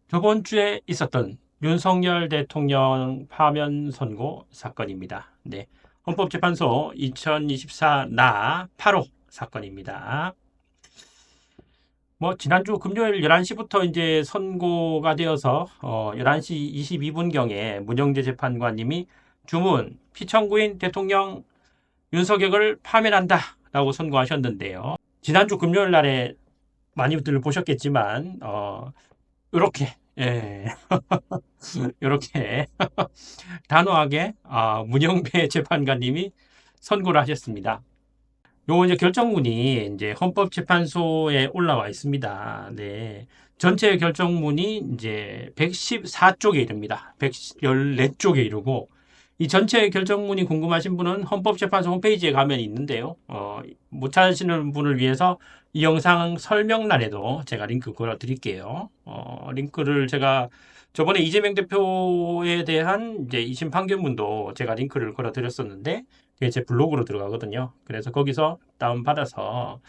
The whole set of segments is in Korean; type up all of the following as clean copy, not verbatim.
저번 주에 있었던 윤석열 대통령 파면 선고 사건입니다. 네. 헌법재판소 2024 나 8호 사건입니다. 지난주 금요일 11시부터 이제 선고가 되어서 11시 22분경에 문영재 재판관님이 주문 피청구인 대통령 윤석열을 파면한다라고 선고하셨는데요. 지난주 금요일 날에 많이들 보셨겠지만 이렇게 예, 이렇게 단호하게 문영배 재판관님이 선고를 하셨습니다. 요 이제 결정문이 이제 헌법재판소에 올라와 있습니다. 네. 전체 결정문이 이제 114쪽에 이릅니다. 114쪽에 이르고 이 전체 결정문이 궁금하신 분은 헌법재판소 홈페이지에 가면 있는데요. 못 찾으시는 분을 위해서 이 영상 설명란에도 제가 링크 걸어 드릴게요. 링크를 제가 저번에 이재명 대표에 대한 이제 2심 판결문도 제가 링크를 걸어 드렸었는데 그게 제 블로그로 들어가거든요. 그래서 거기서 다운받아서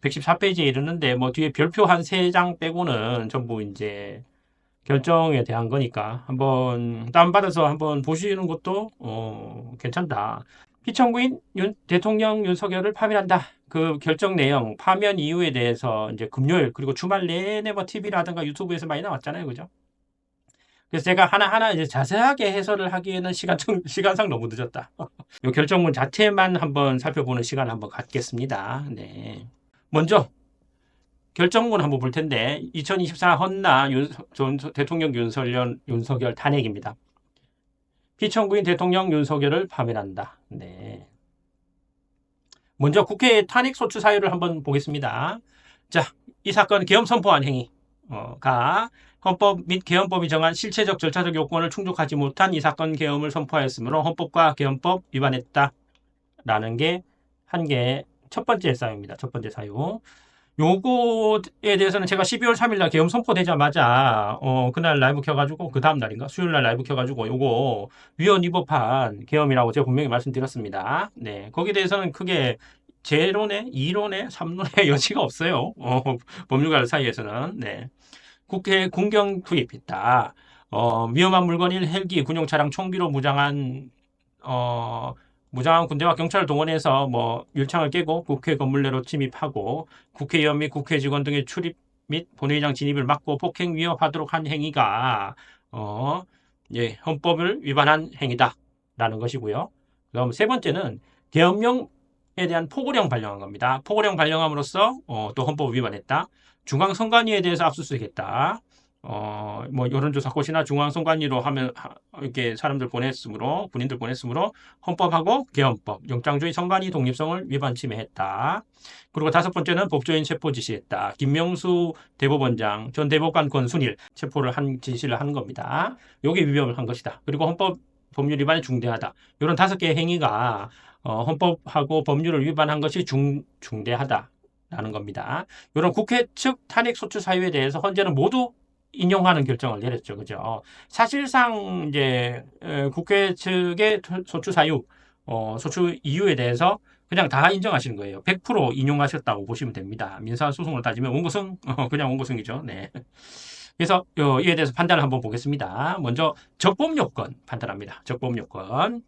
114페이지에 이르는데 뒤에 별표 한 3장 빼고는 전부 이제 결정에 대한 거니까 한번 다운받아서 한번 보시는 것도 괜찮다. 피청구인 대통령 윤석열을 파면한다. 그 결정 내용, 파면 이유에 대해서 이제 금요일 그리고 주말 내내 TV라든가 유튜브에서 많이 나왔잖아요. 그죠? 그래서 제가 하나하나 이제 자세하게 해설을 하기에는 시간상 너무 늦었다. 이 결정문 자체만 한번 살펴보는 시간을 한번 갖겠습니다. 네. 먼저 결정문 한번 볼 텐데 2024 헌나 대통령 윤석열 탄핵입니다. 피청구인 대통령 윤석열을 파면한다. 네. 먼저 국회 탄핵 소추 사유를 한번 보겠습니다. 자, 이 사건 계엄 선포한 행위가 헌법 및 계엄법이 정한 실체적 절차적 요건을 충족하지 못한 이 사건 계엄을 선포하였으므로 헌법과 계엄법 위반했다라는 게 한 개 첫 번째 사유입니다. 첫 번째 사유. 요거에 대해서는 제가 12월 3일 날 계엄 선포되자마자 그날 라이브 켜가지고 그 다음 날인가 수요일 날 라이브 켜가지고 요거 위헌 위법한 계엄이라고 제가 분명히 말씀드렸습니다. 네, 거기에 대해서는 크게 제론에 2론에 3론의 여지가 없어요. 법률가 사이에서는. 네. 국회 군경 투입했다. 위험한 물건인 헬기, 군용 차량, 총기로 무장한 군대와 경찰을 동원해서 율창을 깨고 국회 건물 내로 침입하고 국회의원 및 국회 직원 등의 출입 및 본회의장 진입을 막고 폭행 위협하도록 한 행위가 헌법을 위반한 행위다라는 것이고요. 그다음 세 번째는 계엄령에 대한 포고령 발령한 겁니다. 포고령 발령함으로써 또 헌법 위반했다. 중앙선관위에 대해서 압수수색했다. 여론조사 꽃이나 중앙선관위로 하면 이렇게 사람들 보냈으므로 군인들 보냈으므로 헌법하고 계엄법, 영장주의 선관위 독립성을 위반 침해했다. 그리고 다섯 번째는 법조인 체포 지시했다. 김명수 대법원장 전 대법관 권순일 체포를 한 지시를 한 겁니다. 요게 위반을 한 것이다. 그리고 헌법 법률 위반이 중대하다. 이런 5개의 행위가 헌법하고 법률을 위반한 것이 중대하다라는 겁니다. 이런 국회 측 탄핵 소추 사유에 대해서 헌재는 모두 인용하는 결정을 내렸죠. 그죠? 사실상 이제 국회 측의 소추 사유, 소추 이유에 대해서 그냥 다 인정하시는 거예요. 100% 인용하셨다고 보시면 됩니다. 민사 소송을 따지면 원고성, 그냥 원고성이죠. 네. 그래서 이에 대해서 판단을 한번 보겠습니다. 먼저 적법 요건 판단합니다. 적법 요건.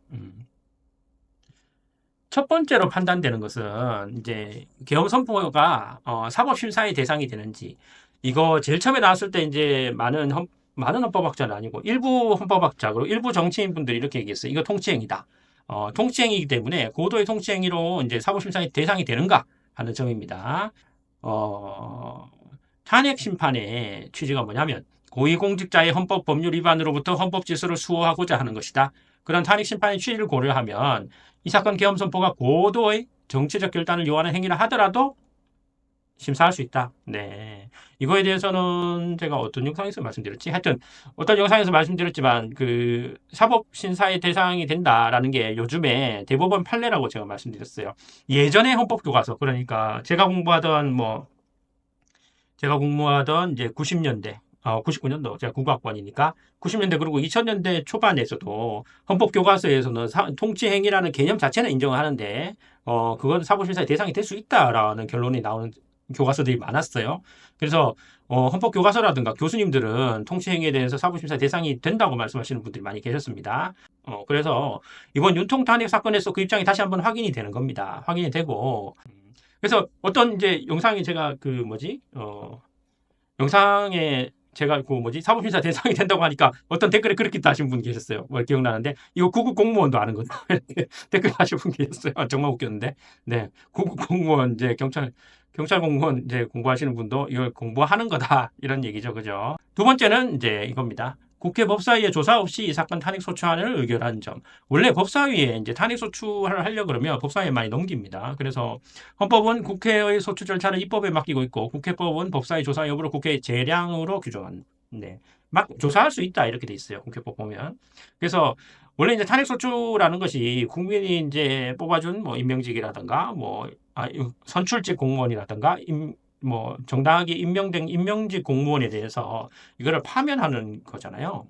첫 번째로 판단되는 것은 이제 계엄 선포가 사법심사의 대상이 되는지 이거 제일 처음에 나왔을 때 이제 많은 헌법학자는 아니고 일부 헌법학자 그리고 일부 정치인분들이 이렇게 얘기했어요. 이거 통치행위다. 통치행위이기 때문에 고도의 통치행위로 이제 사법심사의 대상이 되는가 하는 점입니다. 탄핵 심판의 취지가 뭐냐면 고위공직자의 헌법 법률 위반으로부터 헌법 질서를 수호하고자 하는 것이다. 그런 탄핵 심판의 취지를 고려하면 이 사건 계엄 선포가 고도의 정치적 결단을 요하는 행위를 하더라도 심사할 수 있다. 네. 이거에 대해서는 제가 어떤 영상에서 말씀드렸지? 하여튼 어떤 영상에서 말씀드렸지만 그 사법 심사의 대상이 된다라는 게 요즘에 대법원 판례라고 제가 말씀드렸어요. 예전에 헌법 교과서 그러니까 제가 공부하던 이제 90년대 99년도 제가 국악관이니까 90년대 그리고 2000년대 초반에서도 헌법 교과서에서는 통치행위라는 개념 자체는 인정을 하는데 그건 사법심사의 대상이 될 수 있다라는 결론이 나오는 교과서들이 많았어요. 그래서 헌법 교과서라든가 교수님들은 통치행위에 대해서 사법심사 대상이 된다고 말씀하시는 분들이 많이 계셨습니다. 그래서 이번 윤통 탄핵 사건에서 그 입장이 다시 한번 확인이 되는 겁니다. 확인이 되고 그래서 어떤 이제 영상이 제가 그 뭐지 영상에 제가 그 뭐지 사법심사 대상이 된다고 하니까 어떤 댓글에 그렇게 다신 분 계셨어요. 뭐 기억나는데 이거 구급 공무원도 아는 거다. 이렇게 댓글 하신 분 계셨어요. 정말 웃겼는데. 네, 구급 공무원 이제 경찰 공무원 이제 공부하시는 분도 이걸 공부하는 거다 이런 얘기죠, 그죠? 두 번째는 이제 이겁니다. 국회 법사위의 조사 없이 이 사건 탄핵 소추안을 의결한 점. 원래 법사위에 이제 탄핵 소추를 하려 그러면 법사위에 많이 넘깁니다. 그래서 헌법은 국회의 소추 절차를 입법에 맡기고 있고 국회법은 법사위 조사 여부를 국회의 재량으로 규정한. 네. 막 조사할 수 있다 이렇게 돼 있어요. 국회법 보면. 그래서 원래 이제 탄핵 소추라는 것이 국민이 이제 뽑아준 뭐 임명직이라든가 선출직 공무원이라든가 뭐 정당하게 임명된 임명직 공무원에 대해서 이거를 파면하는 거잖아요.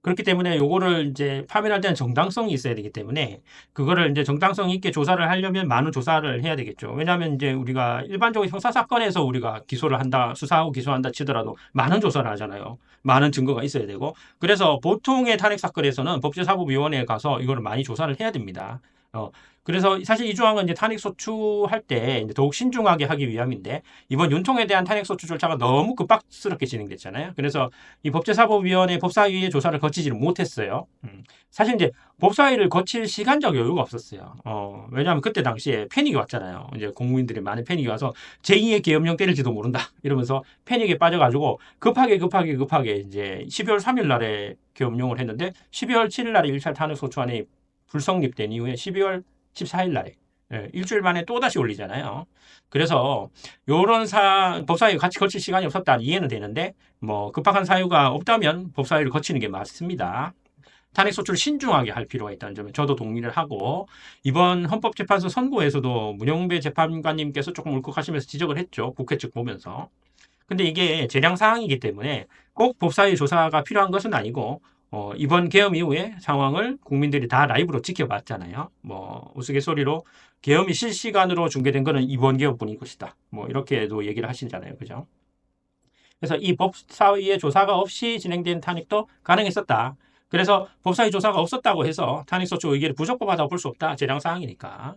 그렇기 때문에 요거를 이제 파면할 때는 정당성이 있어야 되기 때문에 그거를 이제 정당성 있게 조사를 하려면 많은 조사를 해야 되겠죠. 왜냐하면 이제 우리가 일반적으로 형사 사건에서 우리가 기소를 한다, 수사하고 기소한다 치더라도 많은 조사를 하잖아요. 많은 증거가 있어야 되고. 그래서 보통의 탄핵 사건에서는 법제사법위원회에 가서 이거를 많이 조사를 해야 됩니다. 그래서 사실 이 조항은 이제 탄핵 소추할 때 이제 더욱 신중하게 하기 위함인데 이번 윤통에 대한 탄핵 소추 절차가 너무 급박스럽게 진행됐잖아요. 그래서 이 법제사법위원회 법사위의 조사를 거치지를 못했어요. 사실 이제 법사위를 거칠 시간적 여유가 없었어요. 왜냐하면 그때 당시에 패닉이 왔잖아요. 이제 국민들이 많은 패닉이 와서 제2의 계엄령 때릴지도 모른다 이러면서 패닉에 빠져가지고 급하게 이제 12월 3일 날에 계엄령을 했는데 12월 7일 날에 1차 탄핵 소추안이 불성립된 이후에 12월 14일 날에 일주일 만에 또다시 올리잖아요. 그래서 요런 법사위에 같이 거칠 시간이 없었다 이해는 되는데 뭐 급박한 사유가 없다면 법사위를 거치는 게 맞습니다. 탄핵 소추를 신중하게 할 필요가 있다는 점에 저도 동의를 하고 이번 헌법재판소 선고에서도 문영배 재판관님께서 조금 울컥하시면서 지적을 했죠. 국회 측 보면서. 근데 이게 재량 사항이기 때문에 꼭 법사위 조사가 필요한 것은 아니고 이번 계엄 이후에 상황을 국민들이 다 라이브로 지켜봤잖아요. 뭐 우스갯소리로 계엄이 실시간으로 중계된 거는 이번 계엄뿐인 것이다. 뭐 이렇게도 얘기를 하시잖아요. 그죠? 그래서 이 법사위의 조사가 없이 진행된 탄핵도 가능했었다. 그래서 법사위 조사가 없었다고 해서 탄핵소추 의결이 부적법하다고 볼 수 없다. 재량 사항이니까.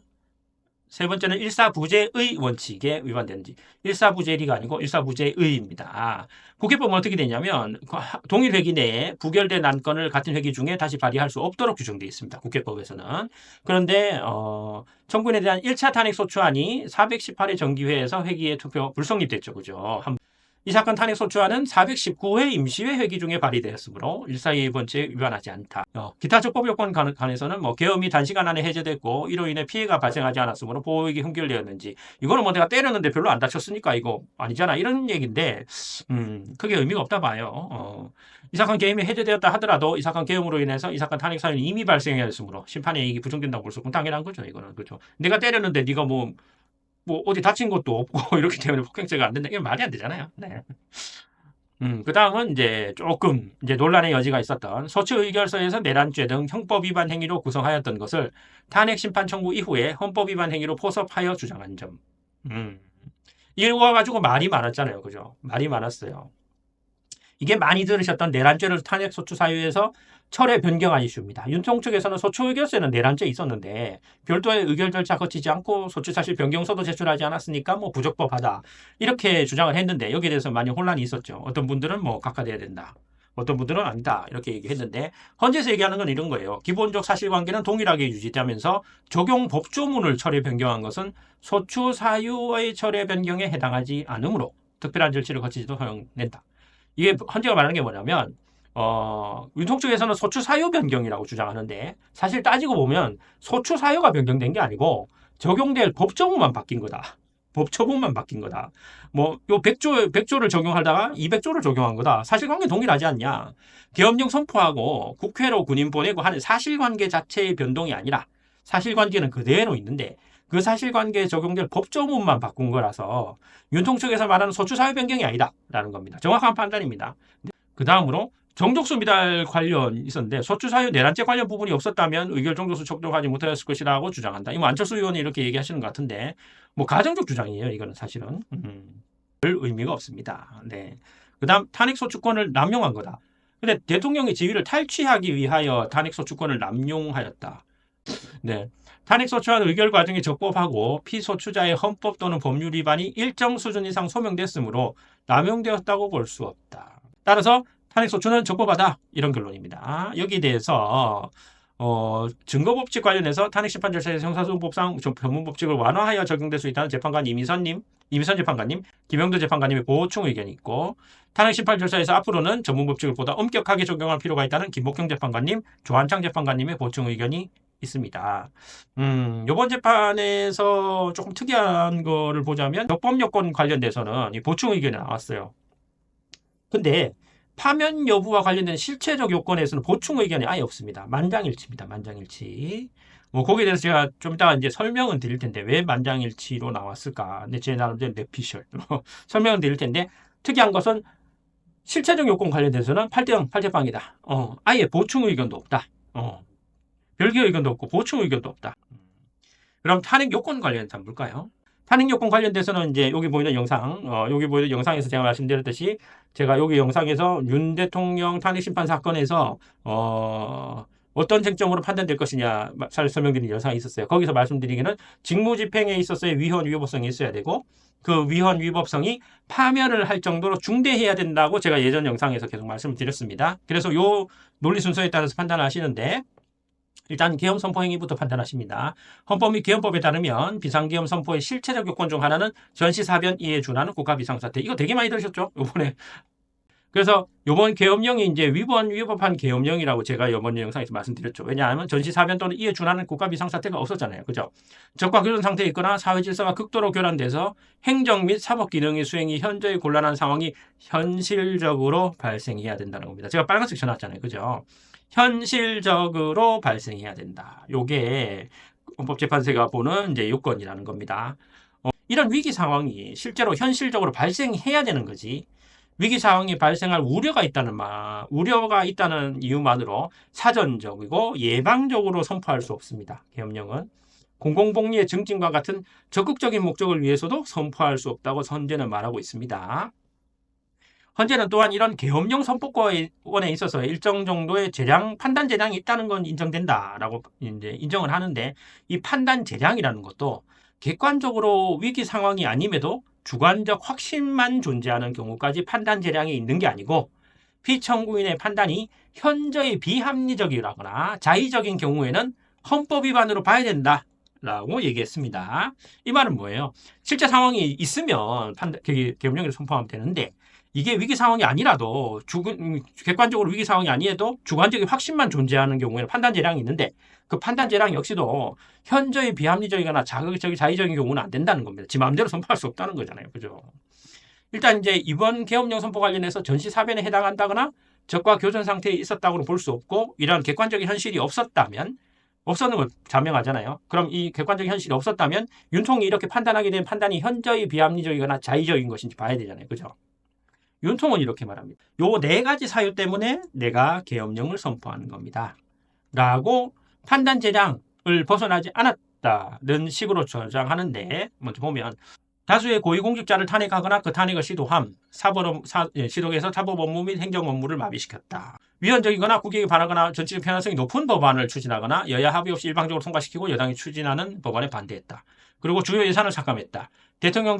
세 번째는 일사부재의 원칙에 위반되는지. 일사부재리가 아니고 일사부재의입니다. 국회법은 어떻게 되냐면 동일 회기 내에 부결된 안건을 같은 회기 중에 다시 발의할 수 없도록 규정되어 있습니다. 국회법에서는. 그런데 청구인에 대한 1차 탄핵소추안이 418회 정기회에서 회기에 투표 불성립됐죠. 그죠? 이 사건 탄핵 소추안은 419회 임시회 회기 중에 발의되었으므로 142 번째에 위반하지 않다. 기타 적법 요건 관해서는 뭐 계엄이 단시간 안에 해제됐고 이로 인해 피해가 발생하지 않았으므로 보호익이 흥결되었는지 이거는 뭐 내가 때렸는데 별로 안 다쳤으니까 이거 아니잖아 이런 얘기인데 크게 의미가 없다 봐요. 이 사건 계엄이 해제되었다 하더라도 이 사건 계엄으로 인해서 이 사건 탄핵 사유는 이미 발생했으므로 심판의 이익이 부정된다고 볼 수 없고 당연한 거죠. 이거는 그렇죠. 내가 때렸는데 네가 뭐 어디 다친 것도 없고 이렇기 때문에 폭행죄가 안 된다. 이건 말이 안 되잖아요. 네. 그 다음은 이제 조금 이제 논란의 여지가 있었던 소추 의결서에서 내란죄 등 형법 위반 행위로 구성하였던 것을 탄핵 심판 청구 이후에 헌법 위반 행위로 포섭하여 주장한 점. 이거 가지고 말이 많았잖아요. 그죠? 말이 많았어요. 이게 많이 들으셨던 내란죄를 탄핵 소추 사유에서 철회 변경한 이슈입니다. 윤통 측에서는 소추 의결서에는 내란죄 있었는데 별도의 의결 절차 거치지 않고 소추 사실 변경서도 제출하지 않았으니까 뭐 부적법하다 이렇게 주장을 했는데 여기에 대해서 많이 혼란이 있었죠. 어떤 분들은 뭐 각하돼야 된다. 어떤 분들은 아니다 이렇게 얘기했는데 헌재에서 얘기하는 건 이런 거예요. 기본적 사실관계는 동일하게 유지되면서 적용 법조문을 철회 변경한 것은 소추 사유의 철회 변경에 해당하지 않으므로 특별한 절차를 거치지도 허용된다. 이게 헌재가 말하는 게 뭐냐면 윤통 측에서는 소추 사유 변경이라고 주장하는데 사실 따지고 보면 소추 사유가 변경된 게 아니고 적용될 법조문만 바뀐 거다. 법처분만 바뀐 거다. 뭐 요 100조를 적용하다가 200조를 적용한 거다. 사실관계 동일하지 않냐. 계엄령 선포하고 국회로 군인 보내고 하는 사실관계 자체의 변동이 아니라 사실관계는 그대로 있는데 그 사실관계에 적용될 법조문만 바꾼 거라서 윤통 측에서 말하는 소추 사유 변경이 아니다라는 겁니다. 정확한 판단입니다. 그 다음으로 정족수 미달 관련 있었는데 소추 사유 내란죄 관련 부분이 없었다면 의결 정족수 촉정하지 못하였을 것이라고 주장한다. 이거 안철수 의원이 이렇게 얘기하시는 것 같은데 뭐 가정적 주장이에요. 이거는 사실은 별 의미가 없습니다. 네. 그다음 탄핵 소추권을 남용한 거다. 근데 대통령의 지위를 탈취하기 위하여 탄핵 소추권을 남용하였다. 네. 탄핵소추안 의결 과정에 적법하고 피소추자의 헌법 또는 법률 위반이 일정 수준 이상 소명됐으므로 남용되었다고 볼 수 없다. 따라서 탄핵소추는 적법하다. 이런 결론입니다. 여기에 대해서 증거법칙 관련해서 탄핵심판 절차에서 형사소송법상 전문법칙을 완화하여 적용될 수 있다는 재판관 이미선 재판관님, 김영도 재판관님의 보충 의견이 있고 탄핵심판 절차에서 앞으로는 전문법칙을 보다 엄격하게 적용할 필요가 있다는 김복경 재판관님, 조한창 재판관님의 보충 의견이 있습니다. 이번 재판에서 조금 특이한 거를 보자면 적법 요건 관련돼서는 이 보충 의견이 나왔어요. 근데 파면 여부와 관련된 실체적 요건에서는 보충 의견이 아예 없습니다. 만장일치입니다. 만장일치. 뭐 거기에 대해서 제가 좀 이따가 이제 설명은 드릴 텐데 왜 만장일치로 나왔을까? 근데 제 나름대로 뇌피셜 설명은 드릴 텐데 특이한 것은 실체적 요건 관련돼서는 8대0 8대빵이다. 아예 보충 의견도 없다. 별개 의견도 없고 보충 의견도 없다. 그럼 탄핵 요건 관련해서 한번 볼까요? 탄핵 요건 관련돼서는 이제 여기 보이는 영상, 여기 보이는 영상에서 제가 말씀드렸듯이 제가 여기 영상에서 윤 대통령 탄핵 심판 사건에서 어떤 쟁점으로 판단될 것이냐 설명드린 영상이 있었어요. 거기서 말씀드리기는 직무집행에 있어서의 위헌 위법성이 있어야 되고 그 위헌 위법성이 파면을 할 정도로 중대해야 된다고 제가 예전 영상에서 계속 말씀을 드렸습니다. 그래서 요 논리 순서에 따라서 판단을 하시는데 일단 계엄 선포 행위부터 판단하십니다. 헌법 및 계엄법에 따르면 비상계엄 선포의 실체적 요건 중 하나는 전시사변 이에 준하는 국가 비상사태. 이거 되게 많이 들으셨죠? 요번에. 그래서 요번 계엄령이 이제 위법한 계엄령이라고 제가 이번 영상에서 말씀드렸죠. 왜냐하면 전시사변 또는 이에 준하는 국가 비상사태가 없었잖아요. 그죠? 적과 교전 상태에 있거나 사회 질서가 극도로 교란돼서 행정 및 사법 기능의 수행이 현저히 곤란한 상황이 현실적으로 발생해야 된다는 겁니다. 제가 빨간색 쳐놨잖아요. 그죠? 현실적으로 발생해야 된다. 요게 헌법재판소가 보는 이제 요건이라는 겁니다. 이런 위기 상황이 실제로 현실적으로 발생해야 되는 거지. 위기 상황이 발생할 우려가 있다는 이유만으로 사전적이고 예방적으로 선포할 수 없습니다. 계엄령은 공공복리의 증진과 같은 적극적인 목적을 위해서도 선포할 수 없다고 헌재는 말하고 있습니다. 헌재는 또한 이런 계엄령 선포권에 있어서 일정 정도의 판단 재량이 있다는 건 인정된다라고 이제 인정을 하는데 이 판단 재량이라는 것도 객관적으로 위기 상황이 아님에도 주관적 확신만 존재하는 경우까지 판단 재량이 있는 게 아니고 피청구인의 판단이 현저히 비합리적이라거나 자의적인 경우에는 헌법 위반으로 봐야 된다라고 얘기했습니다. 이 말은 뭐예요? 실제 상황이 있으면 계엄령을 선포하면 되는데 이게 위기 상황이 아니라도 객관적으로 위기 상황이 아니어도 주관적인 확신만 존재하는 경우에는 판단 재량이 있는데 그 판단 재량 역시도 현저히 비합리적이거나 자의적인 경우는 안 된다는 겁니다. 지 마음대로 선포할 수 없다는 거잖아요. 그죠? 일단 이제 이번 계엄령 선포 관련해서 전시사변에 해당한다거나 적과 교전 상태에 있었다고는 볼 수 없고 이러한 객관적인 현실이 없었는 걸 자명하잖아요. 그럼 이 객관적인 현실이 없었다면 윤통이 이렇게 판단하게 된 판단이 현저히 비합리적이거나 자의적인 것인지 봐야 되잖아요. 그죠? 윤통은 이렇게 말합니다. 요 네 가지 사유 때문에 내가 계엄령을 선포하는 겁니다. 라고 판단 재량을 벗어나지 않았다는 식으로 주장하는데 먼저 보면 다수의 고위공직자를 탄핵하거나 그 탄핵을 시도해서 사법 업무 및 행정 업무를 마비시켰다. 위헌적이거나 국익에 반하거나 정치적 편향성이 높은 법안을 추진하거나 여야 합의 없이 일방적으로 통과시키고 여당이 추진하는 법안에 반대했다. 그리고 주요 예산을 삭감했다. 대통령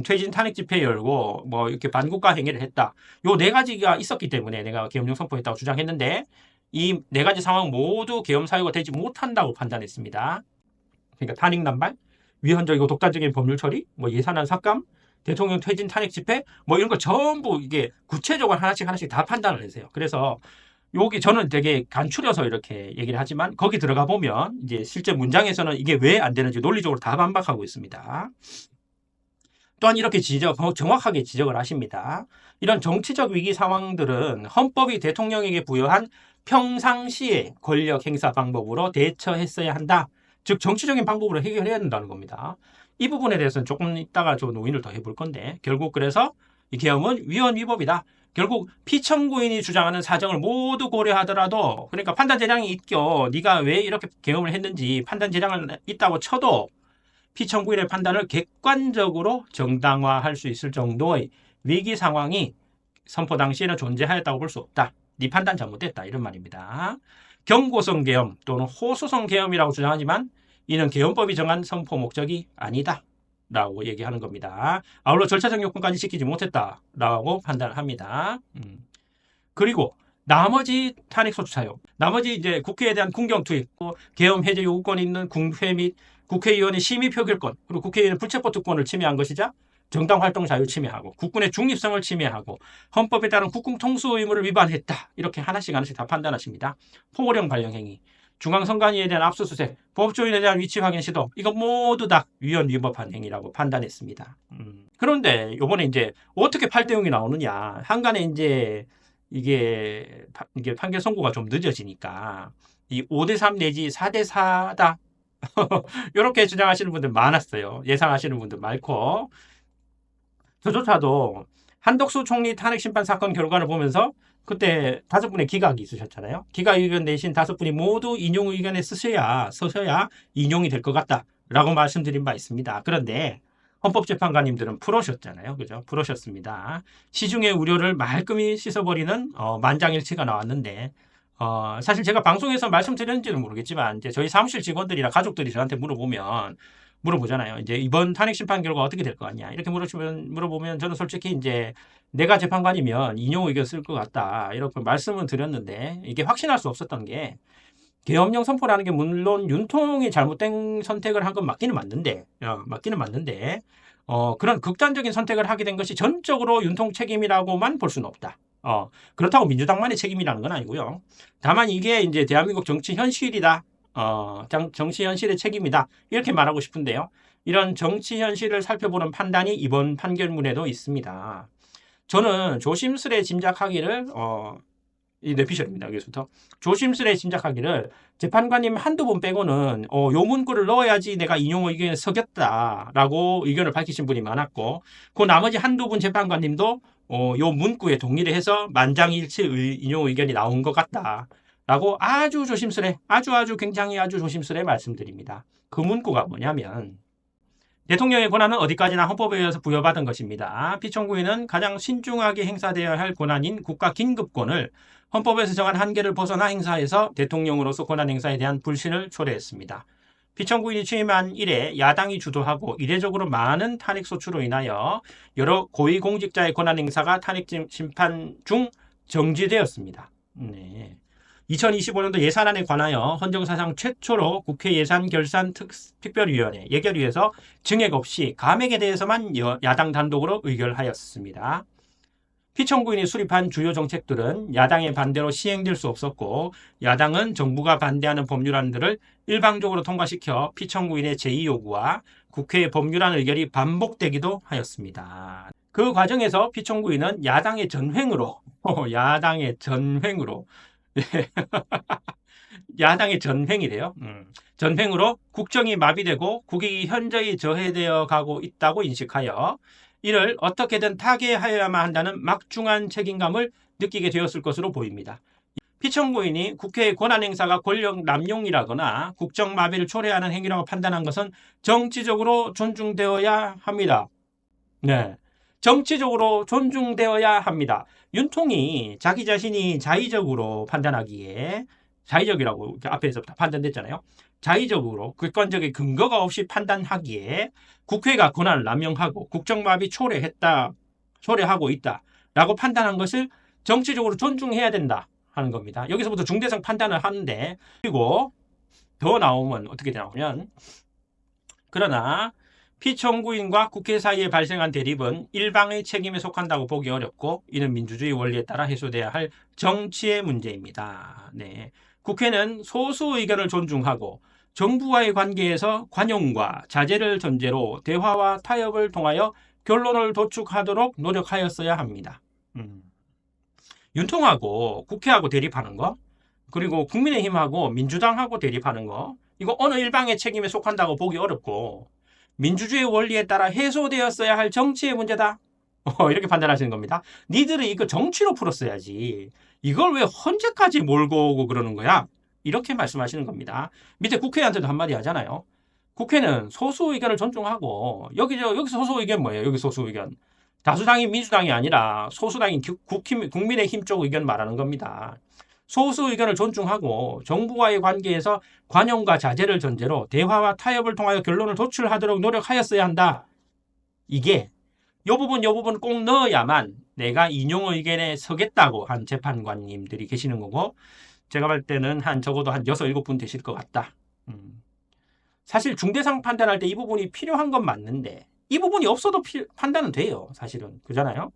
퇴진 탄핵 집회 열고 뭐 이렇게 반국가 행위를 했다. 요 네 가지가 있었기 때문에 내가 계엄령 선포했다고 주장했는데 이 네 가지 상황 모두 계엄 사유가 되지 못한다고 판단했습니다. 그러니까 탄핵 남발, 위헌적이고 독단적인 법률 처리, 뭐 예산안 삭감, 대통령 퇴진 탄핵 집회, 뭐 이런 거 전부 이게 구체적으로 하나씩 다 판단을 했어요. 그래서 여기 저는 되게 간추려서 이렇게 얘기를 하지만 거기 들어가 보면 이제 실제 문장에서는 이게 왜 안 되는지 논리적으로 다 반박하고 있습니다. 또한 이렇게 정확하게 지적을 하십니다. 이런 정치적 위기 상황들은 헌법이 대통령에게 부여한 평상시의 권력 행사 방법으로 대처했어야 한다. 즉 정치적인 방법으로 해결해야 된다는 겁니다. 이 부분에 대해서는 조금 이따가 저 논의를 더 해볼 건데 결국 그래서 이 계엄은 위헌 위법이다. 결국 피청구인이 주장하는 사정을 모두 고려하더라도 그러니까 판단 재량이 있겨 네가 왜 이렇게 계엄을 했는지 판단 재량은 있다고 쳐도 피청구인의 판단을 객관적으로 정당화할 수 있을 정도의 위기 상황이 선포 당시에는 존재하였다고 볼 수 없다. 네 판단 잘못됐다. 이런 말입니다. 경고성 계엄 또는 호소성 계엄이라고 주장하지만 이는 계엄법이 정한 선포 목적이 아니다. 라고 얘기하는 겁니다. 아울러 절차적 요건까지 지키지 못했다라고 판단을 합니다. 그리고 나머지 탄핵소추 사용, 나머지 이제 국회에 대한 군경 투입, 계엄 해제 요구권이 있는 국회 및 국회의원의 심의 표결권, 그리고 국회의원의 불체포 특권을 침해한 것이자 정당 활동 자유 침해하고 국군의 중립성을 침해하고 헌법에 따른 국군 통수 의무를 위반했다. 이렇게 하나씩 다 판단하십니다. 포고령 발령 행위, 중앙선관위에 대한 압수수색, 법조인에 대한 위치 확인 시도, 이거 모두 다 위헌 위법한 행위라고 판단했습니다. 그런데 이번에 이제 어떻게 8대0이 나오느냐? 한간에 이제 이게 판결 선고가 좀 늦어지니까 이 5대3 내지 4대4다. 이렇게 주장하시는 분들 많았어요. 예상하시는 분들 많고. 저조차도 한덕수 총리 탄핵 심판 사건 결과를 보면서 그때 5분의 기각이 있으셨잖아요. 기각 의견 내신 5분이 모두 인용 의견에 서셔야 인용이 될 것 같다라고 말씀드린 바 있습니다. 그런데 헌법재판관님들은 풀어셨잖아요. 그죠? 풀어셨습니다. 시중의 우려를 말끔히 씻어버리는 만장일치가 나왔는데 사실 제가 방송에서 말씀드렸는지는 모르겠지만 이제 저희 사무실 직원들이나 가족들이 저한테 물어보잖아요. 이제 이번 탄핵 심판 결과 어떻게 될 것 같냐. 이렇게 물어보면 저는 솔직히 이제 내가 재판관이면 인용 의견 쓸 것 같다. 이렇게 말씀을 드렸는데 이게 확신할 수 없었던 게 계엄령 선포라는 게 물론 윤통이 잘못된 선택을 한 건 맞기는 맞는데 그런 극단적인 선택을 하게 된 것이 전적으로 윤통 책임이라고만 볼 수는 없다. 그렇다고 민주당만의 책임이라는 건 아니고요. 다만 이게 이제 대한민국 정치 현실이다. 정치 현실의 책임이다. 이렇게 말하고 싶은데요. 이런 정치 현실을 살펴보는 판단이 이번 판결문에도 있습니다. 저는 조심스레 짐작하기를 이 뇌피셜입니다. 여기서부터 조심스레 짐작하기를 재판관님 한두 분 빼고는 요 문구를 넣어야지 내가 인용 의견에 서겠다라고 의견을 밝히신 분이 많았고 그 나머지 한두 분 재판관님도 요 문구에 동의를 해서 만장일치 인용 의견이 나온 것 같다. 라고 아주 조심스레, 굉장히 아주 조심스레 말씀드립니다. 그 문구가 뭐냐면 대통령의 권한은 어디까지나 헌법에 의해서 부여받은 것입니다. 피청구인은 가장 신중하게 행사되어야 할 권한인 국가 긴급권을 헌법에서 정한 한계를 벗어나 행사해서 대통령으로서 권한 행사에 대한 불신을 초래했습니다. 피청구인이 취임한 이래 야당이 주도하고 이례적으로 많은 탄핵소추로 인하여 여러 고위공직자의 권한 행사가 탄핵 심판 중 정지되었습니다. 2025년도 예산안에 관하여 헌정사상 최초로 국회 예산결산 특별위원회 예결위에서 증액 없이 감액에 대해서만 야당 단독으로 의결하였습니다. 피청구인이 수립한 주요 정책들은 야당의 반대로 시행될 수 없었고 야당은 정부가 반대하는 법률안들을 일방적으로 통과시켜 피청구인의 제의 요구와 국회의 법률안 의결이 반복되기도 하였습니다. 그 과정에서 피청구인은 야당의 전횡으로 야당의 전횡이래요. 전횡으로 국정이 마비되고 국익이 현저히 저해되어 가고 있다고 인식하여 이를 어떻게든 타개하여야만 한다는 막중한 책임감을 느끼게 되었을 것으로 보입니다. 피청구인이 국회의 권한행사가 권력 남용이라거나 국정 마비를 초래하는 행위라고 판단한 것은 정치적으로 존중되어야 합니다. 네. 정치적으로 존중되어야 합니다. 윤통이 자기 자신이 자의적으로 판단하기에 자의적이라고 앞에서부터 판단됐잖아요. 자의적으로 객관적인 근거가 없이 판단하기에 국회가 권한을 남용하고 국정마비 초래하고 있다라고 판단한 것을 정치적으로 존중해야 된다 하는 겁니다. 여기서부터 중대성 판단을 하는데 그리고 더 나오면 어떻게 나오면 그러나 피청구인과 국회 사이에 발생한 대립은 일방의 책임에 속한다고 보기 어렵고 이는 민주주의 원리에 따라 해소돼야 할 정치의 문제입니다. 네. 국회는 소수 의견을 존중하고 정부와의 관계에서 관용과 자제를 전제로 대화와 타협을 통하여 결론을 도출하도록 노력하였어야 합니다. 윤통하고 국회하고 대립하는 거 그리고 국민의힘하고 민주당하고 대립하는 거 이거 어느 일방의 책임에 속한다고 보기 어렵고 민주주의 원리에 따라 해소되었어야 할 정치의 문제다. 이렇게 판단하시는 겁니다. 니들은 이거 정치로 풀었어야지. 이걸 왜 헌재까지 몰고 오고 그러는 거야? 이렇게 말씀하시는 겁니다. 밑에 국회의원한테도 한마디 하잖아요. 국회는 소수 의견을 존중하고 여기서 소수 의견 뭐예요? 여기 소수 의견. 다수당이 민주당이 아니라 소수당인 국민의힘 쪽 의견 말하는 겁니다. 소수 의견을 존중하고 정부와의 관계에서 관용과 자제를 전제로 대화와 타협을 통하여 결론을 도출하도록 노력하였어야 한다. 이게 요 부분 꼭 넣어야만 내가 인용 의견에 서겠다고 한 재판관님들이 계시는 거고, 제가 볼 때는 적어도 한 6, 7분 되실 것 같다. 사실 중대상 판단할 때 이 부분이 필요한 건 맞는데 이 부분이 없어도 판단은 돼요. 사실은. 그잖아요.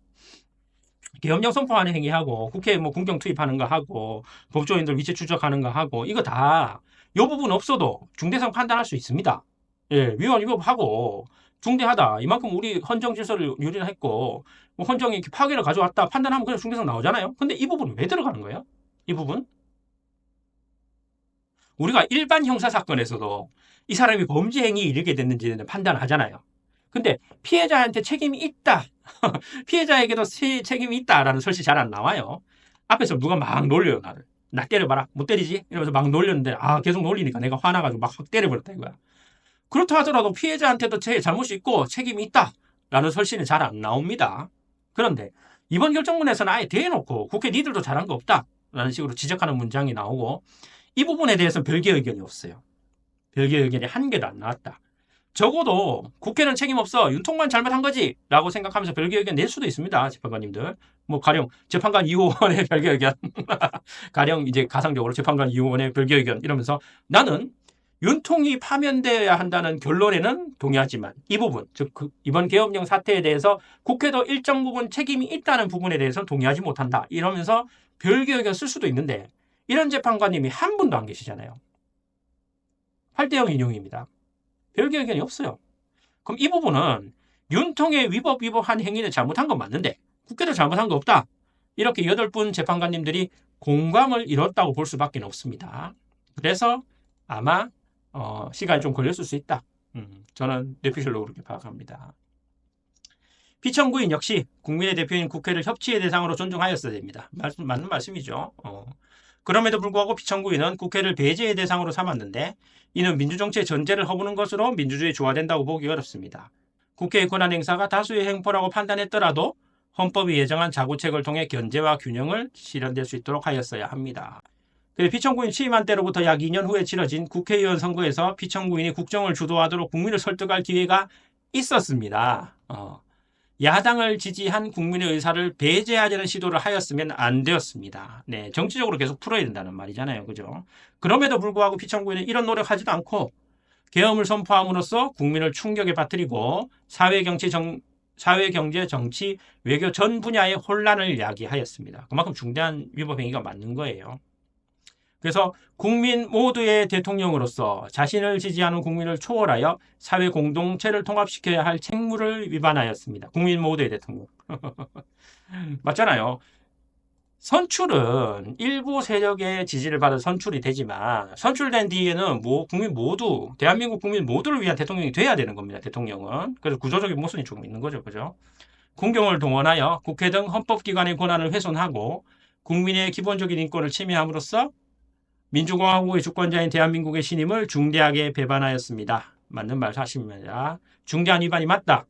계엄령 선포하는 행위하고 국회에 뭐 군경 투입하는 거 하고 법조인들 위치 추적하는 거 하고 이거 다 이 부분 없어도 중대상 판단할 수 있습니다. 예, 위헌 위법하고 중대하다. 이만큼 우리 헌정 질서를 유린했고 뭐 헌정이 이렇게 파괴를 가져왔다 판단하면 그냥 중대상 나오잖아요. 근데 이 부분 왜 들어가는 거예요? 이 부분? 우리가 일반 형사 사건에서도 이 사람이 범죄 행위에 이르게 됐는지는 판단하잖아요. 근데 피해자한테 책임이 있다. 피해자에게도 책임이 있다라는 설치 잘 안 나와요. 앞에서 누가 막 놀려요, 나를. 나 때려봐라. 못 때리지? 이러면서 막 놀렸는데, 계속 놀리니까 내가 화나가지고 막 확 때려버렸다 이거야. 그렇다 하더라도 피해자한테도 잘못이 있고 책임이 있다라는 설치는 잘 안 나옵니다. 그런데 이번 결정문에서는 아예 대놓고 국회 니들도 잘한 거 없다라는 식으로 지적하는 문장이 나오고, 이 부분에 대해서는 별개 의견이 없어요. 별개 의견이 한 개도 안 나왔다. 적어도 국회는 책임 없어. 윤통만 잘못한 거지. 라고 생각하면서 별개 의견 낼 수도 있습니다. 재판관님들. 뭐 가령 재판관 2호원의 별개 의견. 가령 이제 가상적으로 재판관 2호원의 별개 의견 이러면서 나는 윤통이 파면되어야 한다는 결론에는 동의하지만 이 부분, 즉 이번 계엄령 사태에 대해서 국회도 일정 부분 책임이 있다는 부분에 대해서는 동의하지 못한다. 이러면서 별개 의견 쓸 수도 있는데 이런 재판관님이 한 분도 안 계시잖아요. 8대0 인용입니다. 별개 의견이 없어요. 그럼 이 부분은 윤통의 위법한 행위는 잘못한 건 맞는데 국회도 잘못한 거 없다. 이렇게 8분 재판관님들이 공감을 이뤘다고 볼 수밖에 없습니다. 그래서 아마 시간이 좀 걸렸을 수 있다. 저는 뇌피셜로 그렇게 파악합니다. 피청구인 역시 국민의 대표인 국회를 협치의 대상으로 존중하였어야 됩니다. 맞는 말씀이죠. 그럼에도 불구하고 피청구인은 국회를 배제의 대상으로 삼았는데 이는 민주정치의 전제를 허무는 것으로 민주주의에 조화된다고 보기 어렵습니다. 국회의 권한 행사가 다수의 행포라고 판단했더라도 헌법이 예정한 자구책을 통해 견제와 균형을 실현될 수 있도록 하였어야 합니다. 피청구인 취임한 때로부터 약 2년 후에 치러진 국회의원 선거에서 피청구인이 국정을 주도하도록 국민을 설득할 기회가 있었습니다. 야당을 지지한 국민의 의사를 배제하려는 시도를 하였으면 안 되었습니다. 네, 정치적으로 계속 풀어야 된다는 말이잖아요. 그죠? 그럼에도 불구하고 피청구인은 이런 노력하지도 않고 계엄을 선포함으로써 국민을 충격에 빠뜨리고 사회, 경제, 정치, 외교 전 분야의 혼란을 야기하였습니다. 그만큼 중대한 위법 행위가 맞는 거예요. 그래서 국민 모두의 대통령으로서 자신을 지지하는 국민을 초월하여 사회 공동체를 통합시켜야 할 책무를 위반하였습니다. 국민 모두의 대통령. 맞잖아요. 선출은 일부 세력의 지지를 받아 선출이 되지만 선출된 뒤에는 국민 모두, 대한민국 국민 모두를 위한 대통령이 돼야 되는 겁니다. 대통령은. 그래서 구조적인 모순이 조금 있는 거죠. 그죠? 공경을 동원하여 국회 등 헌법기관의 권한을 훼손하고 국민의 기본적인 인권을 침해함으로써 민주공화국의 주권자인 대한민국의 신임을 중대하게 배반하였습니다. 맞는 말 하십니다. 중대한 위반이 맞다.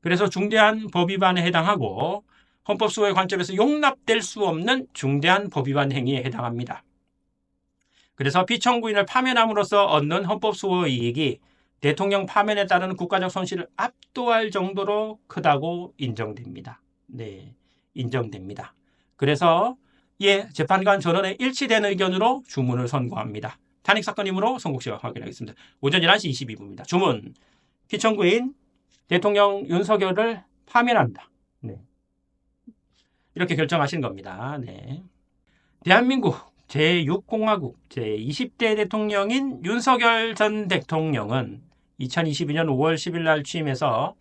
그래서 중대한 법 위반에 해당하고 헌법 수호의 관점에서 용납될 수 없는 중대한 법 위반 행위에 해당합니다. 그래서 피청구인을 파면함으로써 얻는 헌법 수호의 이익이 대통령 파면에 따른 국가적 손실을 압도할 정도로 크다고 인정됩니다. 네, 인정됩니다. 그래서 재판관 전원의 일치된 의견으로 주문을 선고합니다. 탄핵사건이므로 선고시각 확인하겠습니다. 오전 11시 22분입니다. 주문. 피청구인 대통령 윤석열을 파면한다. 네. 이렇게 결정하신 겁니다. 네. 대한민국 제6공화국 제20대 대통령인 윤석열 전 대통령은 2022년 5월 10일 날 취임해서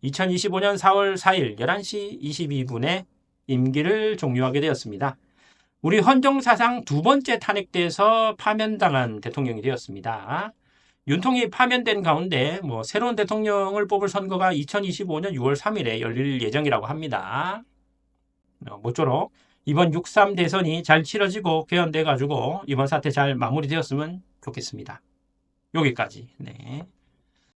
2025년 4월 4일 11시 22분에 임기를 종료하게 되었습니다. 우리 헌정사상 두 번째 탄핵돼서 파면당한 대통령이 되었습니다. 윤통이 파면된 가운데 뭐 새로운 대통령을 뽑을 선거가 2025년 6월 3일에 열릴 예정이라고 합니다. 모쪼록 이번 6.3 대선이 잘 치러지고 개헌돼 가지고 이번 사태 잘 마무리되었으면 좋겠습니다. 여기까지. 네.